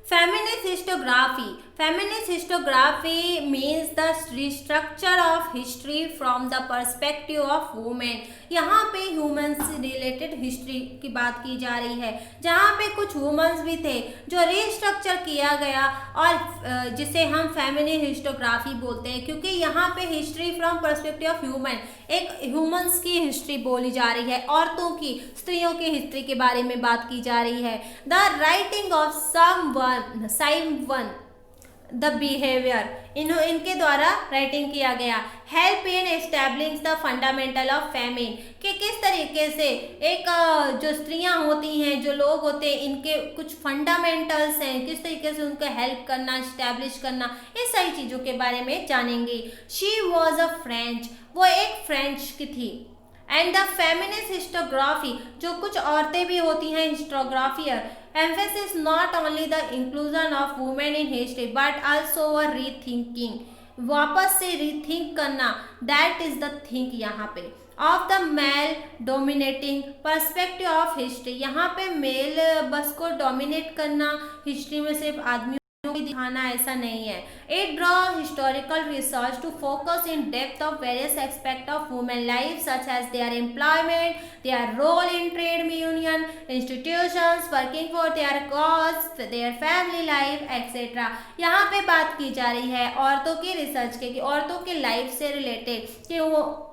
Feminist historiography. Feminist historiography means the restructure of history from the perspective of women. यहाँ पे human से related history की बात की जा रही है, जहाँ पे कुछ वुमेन्स भी थे जो रिस्ट्रक्चर किया गया और जिसे हम फेमिनिस्ट हिस्टोग्राफी बोलते हैं, क्योंकि यहाँ पे history from perspective of human, एक ह्यूमंस की हिस्ट्री बोली जा रही है, औरतों की, स्त्रियों की हिस्ट्री के बारे में बात की जा रही है. The writing of someone the behaviour, इनके द्वारा राइटिंग किया गया. Help in establish the fundamental of feminine, कि किस तरीके से एक जो स्त्रियां होती हैं, जो लोग होते हैं, इनके कुछ फंडामेंटल्स हैं, किस तरीके से उनको हेल्प करना, एस्टैब्लिश करना, इस सारी चीज़ों के बारे में जानेंगे. शी वॉज अ फ्रेंच, वो एक फ्रेंच की थी. एंड द फेमिनिस्ट हिस्टोग्राफी, जो कुछ औरतें भी होती हैं historiographer, emphasis not only the inclusion of women in history but also a rethinking, वापस से रीथिंक करना, दैट इज द थिंक यहाँ पे, of the male dominating perspective of history. यहाँ पे मेल बस को डोमिनेट करना, हिस्ट्री में सिर्फ आदमी दिखाना, ऐसा नहीं है. It draw historical research to focus in depth of various aspects of women life such as their employment, their role in trade union institutions, working for their cause, their family life etc. यहाँ पे बात की जा रही है औरतों की research के, कि औरतों के लाइफ से रिलेटेड, कि वो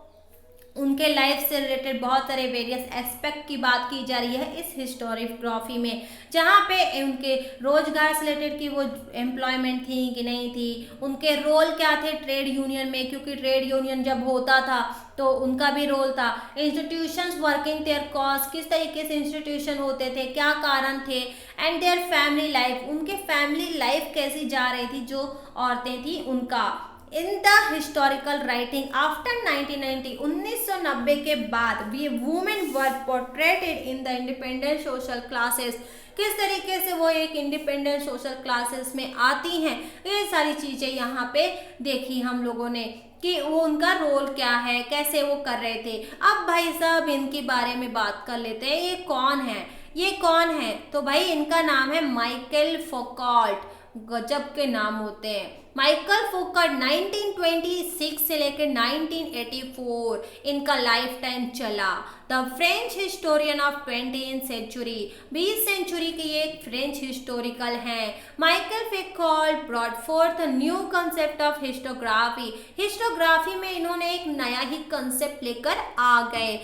उनके लाइफ से रिलेटेड बहुत सारे वेरियस एस्पेक्ट की बात की जा रही है इस हिस्टोरियोग्राफी में, जहाँ पे उनके रोजगार से रिलेटेड कि वो एम्प्लॉयमेंट थी कि नहीं थी, उनके रोल क्या थे ट्रेड यूनियन में, क्योंकि ट्रेड यूनियन जब होता था तो उनका भी रोल था. इंस्टीट्यूशंस वर्किंग देयर कॉज, किस तरीके से इंस्टीट्यूशन होते थे, क्या कारण थे. एंड देयर फैमिली लाइफ, उनके फैमिली लाइफ कैसी जा रही थी, जो औरतें थी उनका. In the historical writing after 1990, 1990 के बाद we women were portrayed in the independent social classes, किस तरीके से वो एक इंडिपेंडेंट सोशल क्लासेस में आती हैं, ये सारी चीज़ें यहाँ पे देखी हम लोगों ने, कि वो उनका रोल क्या है, कैसे वो कर रहे थे. अब भाई साहब इनके बारे में बात कर लेते हैं. ये कौन है, ये कौन है, तो भाई इनका नाम है माइकल फौकॉल्ट. गजब के नाम होते हैं. माइकल फौकॉल्ट 1926 से लेकर 1984 इनका लाइफ टाइम चला. The French historian of 20th century, 20 century के ये एक फ्रेंच हिस्टोरिकल हैं. Michael Foucault brought forth a new concept of historiography, historiography में इन्होंने एक नया ही कंसेप्ट लेकर आ गए.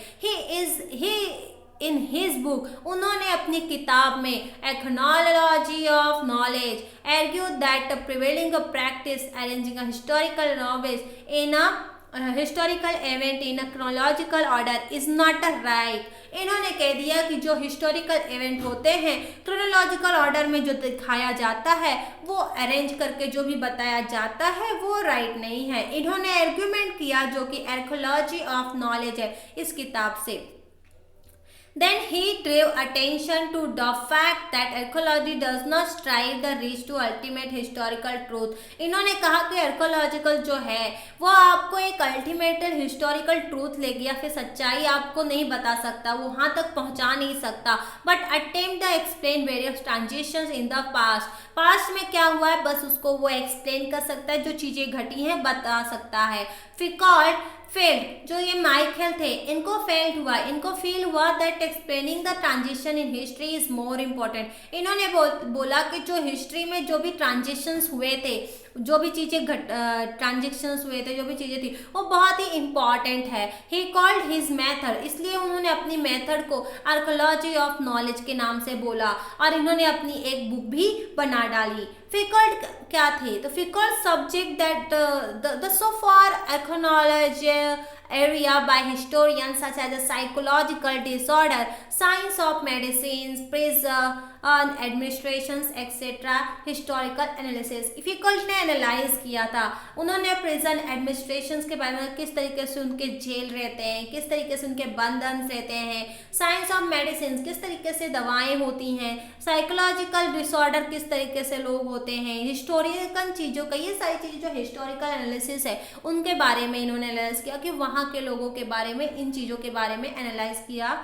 इन हिज बुक, उन्होंने अपनी किताब में archaeology of knowledge argued that the prevailing practice arranging a historical novels in a historical event in a chronological order is not a right. इन्होंने कह दिया कि जो हिस्टोरिकल इवेंट होते हैं क्रोनोलॉजिकल ऑर्डर में जो दिखाया जाता है, वो अरेंज करके जो भी बताया जाता है वो राइट नहीं है. इन्होंने आर्ग्यूमेंट किया, जो कि आर्कियोलॉजी ऑफ नॉलेज है इस किताब से. Then he drew attention to the fact that archaeology does not strive the reach to ultimate historical truth. इन्होंने कहा कि archaeological जो है वो आपको एक ultimate historical truth लेगी, या फिर सच्चाई आपको नहीं बता सकता, वो वहाँ तक पहुँचा नहीं सकता, but attempt to explain various transitions in the past. Past में क्या हुआ है बस उसको वो एक्सप्लेन कर सकता है, जो चीज़ें घटी हैं बता सकता है. फौकॉल्ट फेल्ड, जो ये माइकल थे इनको फेल्ड हुआ, इनको फील हुआ that explaining the transition in history is more important. इन्होंने बोला कि जो हिस्ट्री में जो भी ट्रांजिशंस हुए थे, जो भी चीज़ें ट्रांजेक्शंस हुए थे, जो भी चीज़ें थी, वो बहुत ही इम्पॉर्टेंट है. ही कॉल्ड हिज मेथड, इसलिए उन्होंने अपनी मेथड को आर्कियोलॉजी ऑफ नॉलेज के नाम से बोला, और इन्होंने अपनी एक बुक भी बना डाली. फौकॉल्ट क्या थे, तो Foucault subject that the so far archaeology area by historians such as the psychological disorder, science of medicines, prison administrations etc. historical analysis. Foucault ने एनालाइज किया था, उन्होंने प्रिजन एडमिनिस्ट्रेशंस के बारे में, किस तरीके से उनके जेल रहते हैं, किस तरीके से उनके बंधन रहते हैं, साइंस ऑफ मेडिसिन, किस तरीके से दवाएं होती हैं, साइकोलॉजिकल डिसऑर्डर किस तरीके से लोग होते हैं, हिस्टोरिकल चीज़ों का, ये सारी चीज़ें जो हिस्टोरिकल एनालिसिस है उनके बारे में इन्होंने एनालाइज किया, कि वहाँ के लोगों के बारे में, इन चीज़ों के बारे में एनालाइज किया.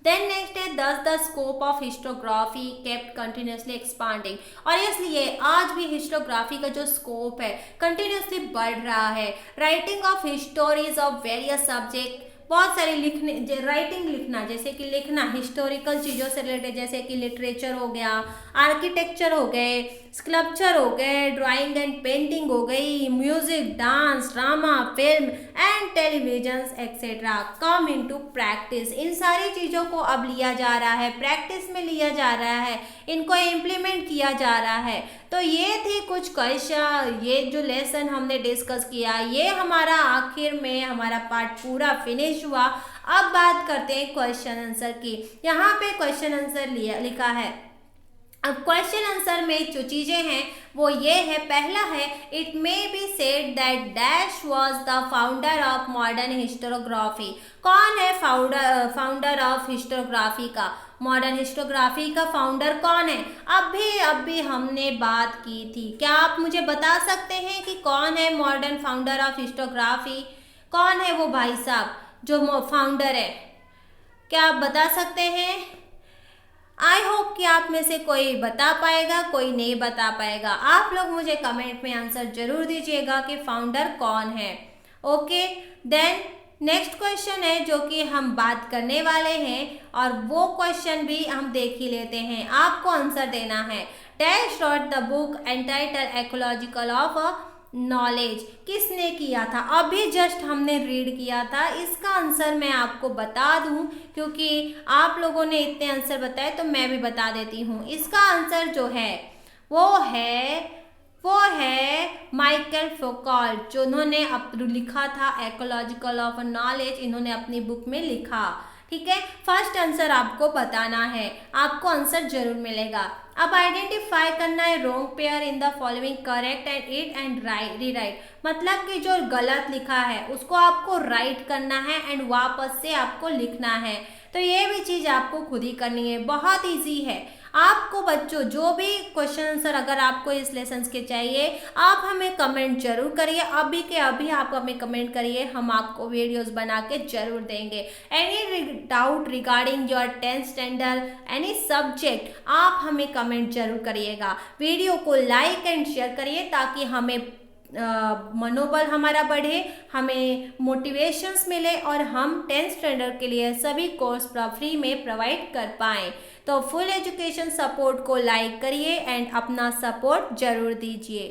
देन नेक्स्ट है दस the scope of historiography kept continuously expanding, और इसलिए आज भी हिस्टोग्राफी का जो स्कोप है कंटिन्यूसली बढ़ रहा है। Writing of histories of various subject, बहुत सारे लिखने राइटिंग लिखना, जैसे कि लिखना हिस्टोरिकल चीज़ों से रिलेटेड, जैसे कि लिटरेचर हो गया, आर्किटेक्चर हो गए, स्कल्पचर हो गए, ड्राइंग एंड पेंटिंग हो गई, music, dance, drama, film and television etcetera come into practice. इन सारी चीज़ों को अब लिया जा रहा है, प्रैक्टिस में लिया जा रहा है, इनको इम्प्लीमेंट किया जा रहा है। तो ये थी कुछ क्वेश्चन, ये जो लेसन हमने डिस्कस किया, ये हमारा आखिर में हमारा पार्ट पूरा फिनिश हुआ। अब बात करते हैं क्वेश्चन आंसर की। यहाँ पे क्वेश्चन आंसर लिखा है। अब क्वेश्चन आंसर में जो चीज़ें हैं वो ये है, पहला है it may be said that dash was the founder of modern historiography. कौन है फाउंडर ऑफ हिस्टोग्राफी का? मॉडर्न हिस्टोग्राफी का फाउंडर कौन है? अभी हमने बात की थी। क्या आप मुझे बता सकते हैं कि कौन है मॉडर्न फाउंडर ऑफ हिस्टोग्राफी? कौन है वो भाई साहब जो फाउंडर है? क्या आप बता सकते हैं? आई होप कि आप में से कोई बता पाएगा, कोई नहीं बता पाएगा। आप लोग मुझे कमेंट में आंसर जरूर दीजिएगा कि फाउंडर कौन है। ओके, देन नेक्स्ट क्वेश्चन है जो कि हम बात करने वाले हैं, और वो क्वेश्चन भी हम देख ही लेते हैं। आपको आंसर देना है। Dash wrote the book entitled ecological of knowledge, किसने किया था? अभी जस्ट हमने रीड किया था। इसका आंसर मैं आपको बता दूं, क्योंकि आप लोगों ने इतने आंसर बताए तो मैं भी बता देती हूँ। इसका आंसर जो है वो है माइकल फौकॉल्ट, जो उन्होंने लिखा था इकोलॉजिकल ऑफ नॉलेज, इन्होंने अपनी बुक में लिखा। ठीक है, फर्स्ट आंसर आपको बताना है, आपको आंसर जरूर मिलेगा। अब आइडेंटिफाई करना है wrong pair in the following correct and it and rewrite, मतलब कि जो गलत लिखा है उसको आपको राइट करना है एंड वापस से आपको लिखना है। तो ये भी चीज़ आपको खुद ही करनी है, बहुत इजी है। आपको बच्चों जो भी क्वेश्चन आंसर अगर आपको इस लेसन के चाहिए, आप हमें कमेंट जरूर करिए। अभी के अभी आप हमें कमेंट करिए, हम आपको वीडियोस बना के जरूर देंगे। Any doubt regarding your 10th standard any subject, आप हमें कमेंट जरूर करिएगा। वीडियो को लाइक एंड शेयर करिए ताकि हमें मनोबल हमारा बढ़े, हमें मोटिवेशंस मिले और हम 10th स्टैंडर्ड के लिए सभी कोर्स फ्री में प्रोवाइड कर पाएँ। तो फुल एजुकेशन सपोर्ट को लाइक करिए एंड अपना सपोर्ट जरूर दीजिए।